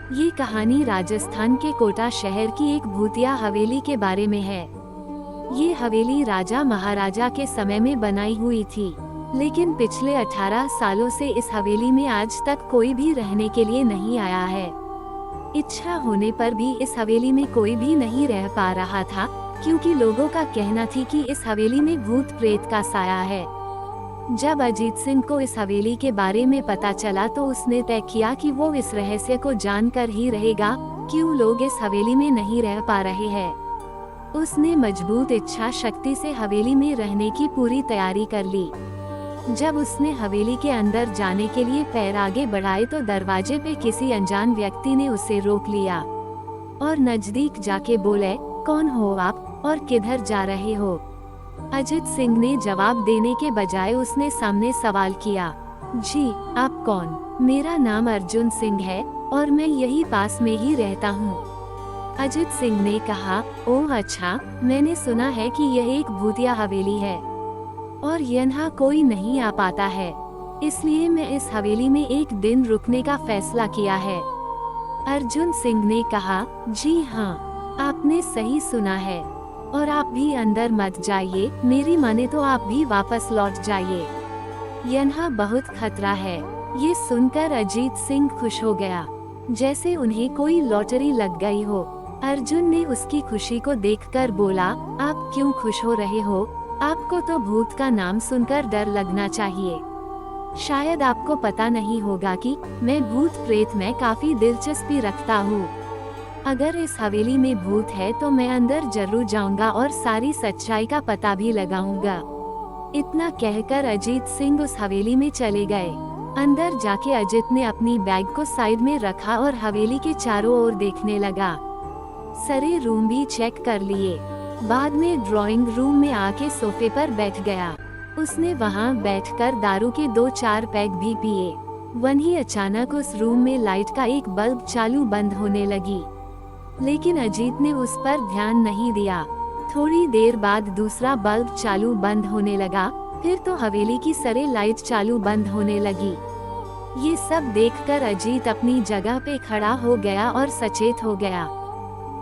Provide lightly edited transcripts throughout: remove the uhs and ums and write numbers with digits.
ये कहानी राजस्थान के कोटा शहर की एक भूतिया हवेली के बारे में है। ये हवेली राजा महाराजा के समय में बनाई हुई थी, लेकिन पिछले 18 सालों से इस हवेली में आज तक कोई भी रहने के लिए नहीं आया है। इच्छा होने पर भी इस हवेली में कोई भी नहीं रह पा रहा था, क्योंकि लोगों का कहना थी कि इस हवेली में भूत प्रेत का साया है। जब अजीत सिंह को इस हवेली के बारे में पता चला तो उसने तय किया कि वो इस रहस्य को जानकर ही रहेगा, क्यों लोग इस हवेली में नहीं रह पा रहे हैं। उसने मजबूत इच्छा शक्ति से हवेली में रहने की पूरी तैयारी कर ली। जब उसने हवेली के अंदर जाने के लिए पैर आगे बढ़ाए तो दरवाजे पे किसी अनजान व्यक्ति ने उसे रोक लिया और नजदीक जाके बोले, कौन हो आप और किधर जा रहे हो? अजीत सिंह ने जवाब देने के बजाय उसने सामने सवाल किया, जी आप कौन? मेरा नाम अर्जुन सिंह है और मैं यही पास में ही रहता हूँ। अजीत सिंह ने कहा, ओह अच्छा, मैंने सुना है कि यह एक भूतिया हवेली है और यहाँ कोई नहीं आ पाता है, इसलिए मैं इस हवेली में एक दिन रुकने का फैसला किया है। अर्जुन सिंह ने कहा, जी हाँ, आपने सही सुना है और आप भी अंदर मत जाइए, मेरी माने तो आप भी वापस लौट जाइए, यहाँ बहुत खतरा है। ये सुनकर अजीत सिंह खुश हो गया, जैसे उन्हें कोई लॉटरी लग गई हो। अर्जुन ने उसकी खुशी को देखकर बोला, आप क्यों खुश हो रहे हो? आपको तो भूत का नाम सुनकर डर लगना चाहिए। शायद आपको पता नहीं होगा कि मैं भूत प्रेत में काफी दिलचस्पी रखता हूँ। अगर इस हवेली में भूत है तो मैं अंदर जरूर जाऊंगा और सारी सच्चाई का पता भी लगाऊंगा। इतना कहकर अजीत सिंह उस हवेली में चले गए। अंदर जाके अजीत ने अपनी बैग को साइड में रखा और हवेली के चारों ओर देखने लगा। सारे रूम भी चेक कर लिए। बाद में ड्राइंग रूम में आके सोफे पर बैठ गया। उसने वहां बैठकर दारू के 2-4 पैग भी पिए। वहीं अचानक उस रूम में लाइट का एक बल्ब चालू बंद होने लगी, लेकिन अजीत ने उस पर ध्यान नहीं दिया। थोड़ी देर बाद दूसरा बल्ब चालू बंद होने लगा, फिर तो हवेली की सारी लाइट चालू बंद होने लगी। ये सब देखकर अजीत अपनी जगह पे खड़ा हो गया और सचेत हो गया।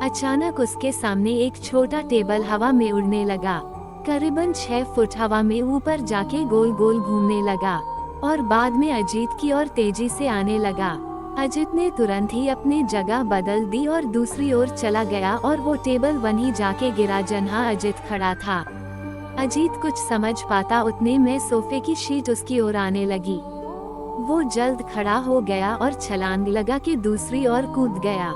अचानक उसके सामने एक छोटा टेबल हवा में उड़ने लगा। करीबन 6 फुट हवा में ऊपर जाके गोल गोल घूमने लगा और बाद में अजीत की ओर तेजी से आने लगा। अजीत ने तुरंत ही अपनी जगह बदल दी और दूसरी ओर चला गया और वो टेबल वहीं जाके गिरा जहाँ अजीत खड़ा था। अजीत कुछ समझ पाता उतने में सोफे की शीट उसकी ओर आने लगी। वो जल्द खड़ा हो गया और छलांग लगा के दूसरी ओर कूद गया,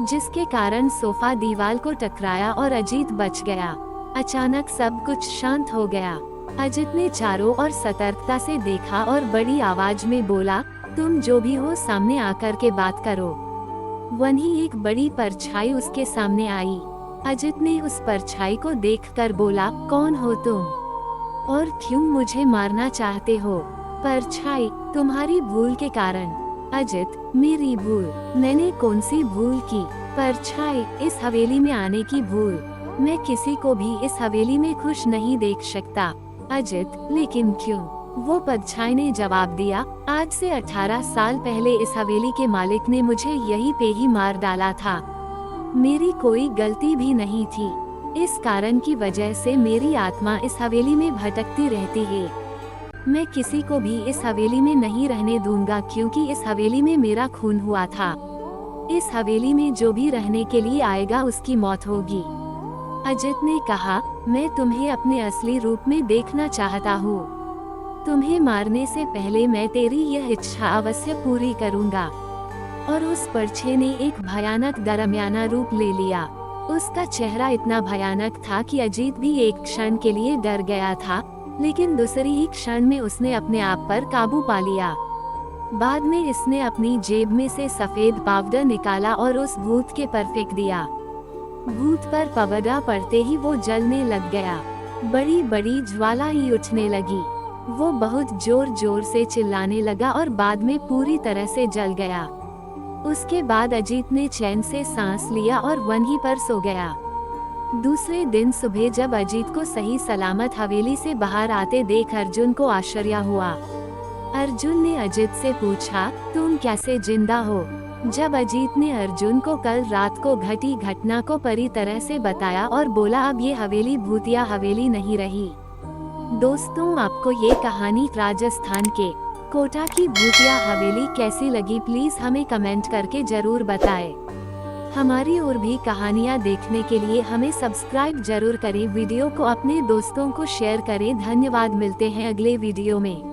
जिसके कारण सोफा दीवार को टकराया और अजीत बच गया। अचानक सब कुछ शांत हो गया। अजीत ने चारों ओर सतर्कता से देखा और बड़ी आवाज में बोला, तुम जो भी हो सामने आकर के बात करो। वहीं एक बड़ी परछाई उसके सामने आई। अजीत ने उस परछाई को देखकर बोला, कौन हो तुम और क्यों मुझे मारना चाहते हो? परछाई, तुम्हारी भूल के कारण। अजीत, मेरी भूल? मैंने कौन सी भूल की? परछाई, इस हवेली में आने की भूल। मैं किसी को भी इस हवेली में खुश नहीं देख सकता। अजीत, लेकिन क्यों? वो परछाई ने जवाब दिया, आज से 18 साल पहले इस हवेली के मालिक ने मुझे यहीं पे ही मार डाला था। मेरी कोई गलती भी नहीं थी। इस कारण की वजह से मेरी आत्मा इस हवेली में भटकती रहती है। मैं किसी को भी इस हवेली में नहीं रहने दूंगा, क्योंकि इस हवेली में मेरा खून हुआ था। इस हवेली में जो भी रहने के लिए आएगा उसकी मौत होगी। अजीत ने कहा, मैं तुम्हें अपने असली रूप में देखना चाहता हूँ। तुम्हें मारने से पहले मैं तेरी यह इच्छा अवश्य पूरी करूँगा। और उस परछाई ने एक भयानक दरमियाना रूप ले लिया। उसका चेहरा इतना भयानक था कि अजीत भी एक क्षण के लिए डर गया था, लेकिन दूसरी ही क्षण में उसने अपने आप पर काबू पा लिया। बाद में इसने अपनी जेब में से सफेद पाउडर निकाला और उस भूत के पर फेंक दिया। भूत पर पाउडर पड़ते ही वो जलने लग गया। बड़ी बड़ी ज्वाला ही उठने लगी। वो बहुत जोर जोर से चिल्लाने लगा और बाद में पूरी तरह से जल गया। उसके बाद अजीत ने चैन से सांस लिया और वहीं पर सो गया। दूसरे दिन सुबह जब अजीत को सही सलामत हवेली से बाहर आते देख अर्जुन को आश्चर्य हुआ। अर्जुन ने अजीत से पूछा, तुम कैसे जिंदा हो? जब अजीत ने अर्जुन को कल रात को घटी घटना को पूरी तरह से बताया और बोला अब ये हवेली भूतिया हवेली नहीं रही। दोस्तों, आपको ये कहानी राजस्थान के कोटा की भूतिया हवेली कैसी लगी, प्लीज हमें कमेंट करके जरूर बताएं। हमारी और भी कहानियाँ देखने के लिए हमें सब्सक्राइब जरूर करें। वीडियो को अपने दोस्तों को शेयर करें। धन्यवाद। मिलते हैं अगले वीडियो में।